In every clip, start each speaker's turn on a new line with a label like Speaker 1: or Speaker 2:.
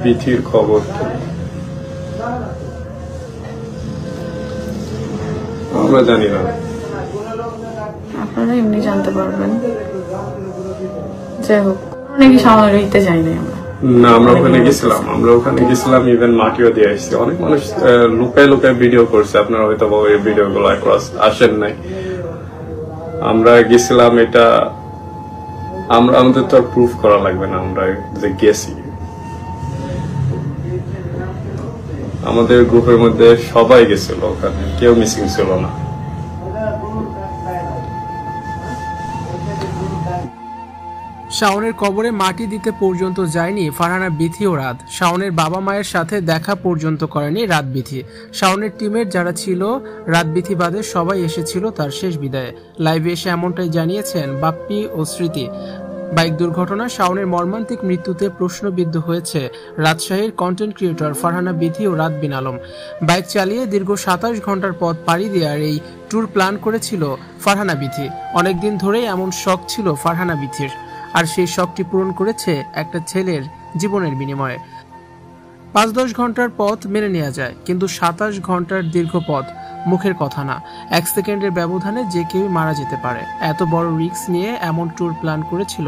Speaker 1: বিথির খবর তো আমরা জানি না,
Speaker 2: আপনারা এমনি জানতে পারবেন। যাই হোক, নাকি সামনে রইতে যাই নাই আমরা।
Speaker 1: না, আমরা ওখানে গেছিলাম, ইভেন মাটিও দিয়ে আসছি। অনেক মানুষ লুকায় লুকায় ভিডিও করছে, আপনারা হয়তো এই ভিডিও গুলো আসেন নাই। আমরা গেছিলাম, এটা আমাদের তো আর প্রুফ করা লাগবে না আমরা যে গেছি। আমাদের গ্রুপের মধ্যে সবাই গেছিল, ওখানে কেউ মিসিং ছিল না।
Speaker 3: শাওনের কবরে মাটি দিতে পর্যন্ত যায়নি ফারহানা বিথি ও রাত। শাওনের বাবা মায়ের সাথে দেখা পর্যন্ত করেনি রাত বিথি। শাওনের টিমের যারা ছিল রাত বিথি বাদে সবাই এসেছিল তার শেষ বিদায়ে। লাইভে এসে এমনটাই জানিয়েছেন বাপ্পি ও স্মৃতি। বাইক দুর্ঘটনা শাওনের মর্মান্তিক মৃত্যুতে প্রশ্নবিদ্ধ হয়েছে রাজশাহীর কন্টেন্ট ক্রিয়েটর ফারহানা বিথি ও রাত বিন আলম। বাইক চালিয়ে দীর্ঘ ২৭ ঘন্টার পথ পাড়ি দেওয়ার এই ট্যুর প্ল্যান করেছিল ফারহানা বিথি। অনেকদিন ধরেই এমন শখ ছিল ফারহানা বিথির, আর সেই শখটি পূরণ করেছে একটা ছেলের জীবনের বিনিময়ে। ৫-১০ ঘন্টার পথ মেনে নেওয়া যায়, কিন্তু ২৭ ঘন্টার দীর্ঘ পথ মুখের কথা না। ১ সেকেন্ডের ব্যবধানে যে কেউই মারা যেতে পারে। এত বড় রিস্ক নিয়ে এমন ট্যুর প্ল্যান করেছিল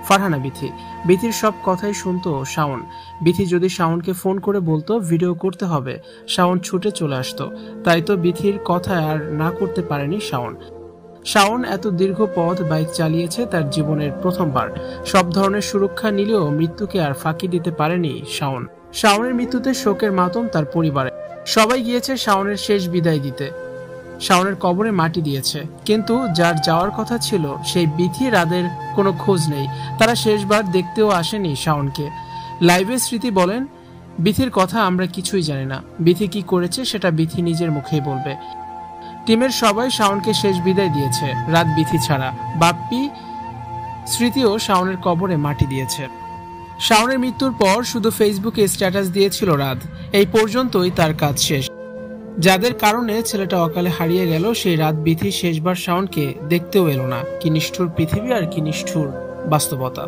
Speaker 3: ফারহানা বিথি। বিথির সব কথাই শুনতো শাওন। বিথি যদি শাওনকে ফোন করে বলতো ভিডিও করতে হবে, শাওন ছুটে চলে আসতো। তাই তো বিথির কথা আর না করতে পারেনি শাওন। শাওন এত দীর্ঘ পথ বাইক চালিয়েছে তার জীবনের প্রথমবার। সব ধরনের সুরক্ষা নিলেও মৃত্যুকে আর ফাঁকি দিতে পারেনি শাওন। শাওনের মৃত্যুতে শোকের মাতম তার পরিবারে। সবাই গিয়েছে শাওনের শেষ বিদায় দিতে, শাওনের কবরে মাটি দিয়েছে, কিন্তু যার যাওয়ার কথা ছিল সেই বিথি রাদের কোনো খোঁজ নেই। তারা শেষবার দেখতেও আসেনি শাওনকে। লাইভে স্মৃতি বলেন, বিথির কথা আমরা কিছুই জানি না। বিথি কি করেছে সেটা বিথি নিজের মুখেই বলবে। টিমের সবাই শাওনকে শেষ বিদায় দিয়েছে, রাত বিথি ছাড়া। বাপ্পি স্মৃতিও শাওনের কবরে মাটি দিয়েছে। শাওনের মৃত্যুর পর শুধু ফেসবুকে স্ট্যাটাস দিয়েছিল রাত। এই পর্যন্তই তার কাজ শেষ। যাদের কারণে ছেলেটা অকালে হারিয়ে গেল, সেই রাত বিথি শেষবার শাওনকে দেখতেও এলো না। কি নিষ্ঠুর পৃথিবী আর কি নিষ্ঠুর বাস্তবতা।